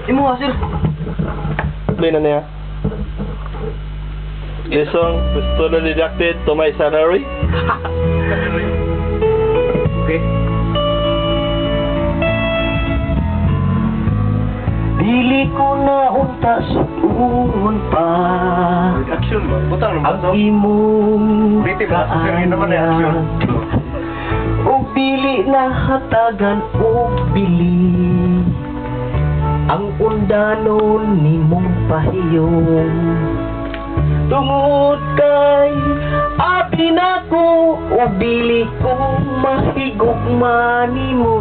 Imo sir. Play na niya. This song was totally deducted to my salary. Okay. Dili ko na unta sutuhon pa Action mo. Butang naman ang imong Pretty ba? Sir, naman na action. o dili na hatagan o bili ang undanon ni mong pahiyong tungod kay abi na ko o dili ko mahigugma nimo.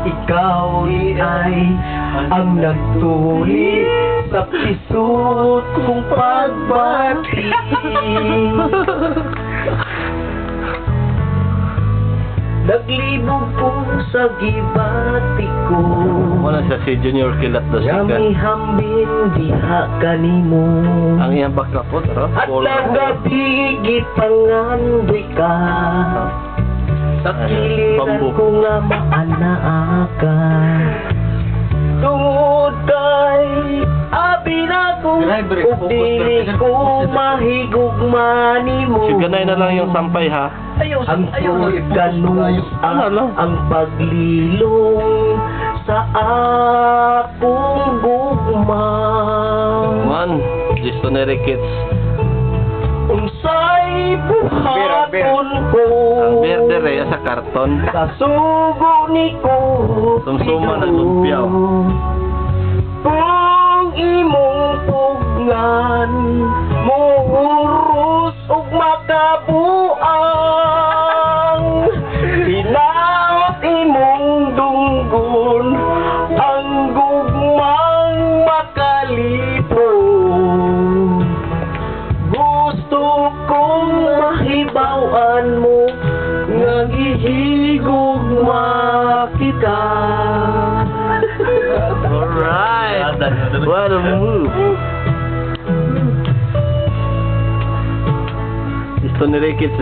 Ikaw ay ang nagtuli sa pisot kong pagbati. Naglibog ko sa gibati ko. Wala siya si Junior Kilat the second. Yami hambin diha kanimo. Ang iyang backdrop At nagabigit pangandoy ka. Sa kiliran ko nga maanaaka. Tungod kay abi na ko o dili ko mahigugma nimo. Siganay na lang yung sampay ha. Ang ganus ang paglilong sa akong gugma. Man, Dictionary Kids. Unsay buhaton ko Ang berde sa karton. kasugo ni ko Sumsuma ng lumpyaw. kung imong tugngan muhuros ug makabuang hinaot imong dunggon ang gugmang makalipong. Gusto kong mahibawan mo nga gihigugma kita. Alright. What a move. Dictionary Kids.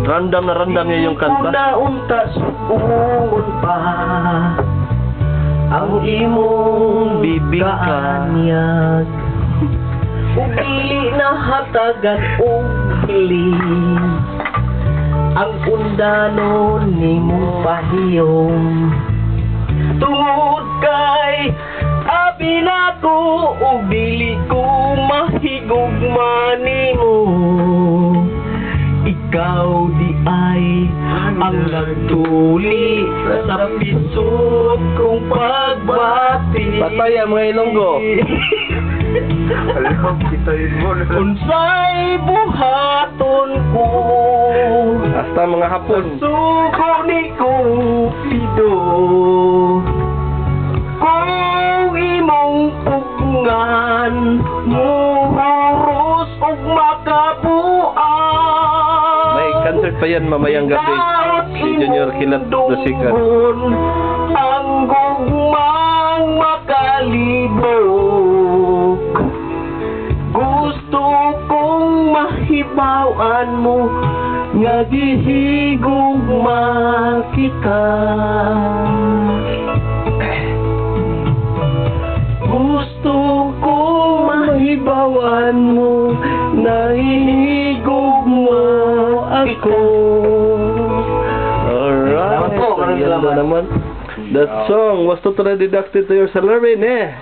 Random na random niya yung kanta. Una-unta suungon pa ang imong Bibig ka. kaanyag. Upili na hatagan o pili ang undanon ni mong pahiyong. Tungod kay abi na ko o dili ko mahigugma nimo. Ikaw di ay ang nagtuli sa pisot kong pagbati. Patay ang mga Ilonggo. Alam, kitayin mo na. Unsay buhaton ko Hasta mga hapon. sugo ni Cupido. Kung imong pugngan muhuros ug makabuang. May concert pa yan mamayang gabi. Si Junior Kilat the second. Ang gugmang makalibok. Gusto kong mahibawan mo nga gihigugma kita. Gusto kong mahibawan mo na hihigugma ako. Alright. Yan na naman. That song was totally deducted to your salary, ne?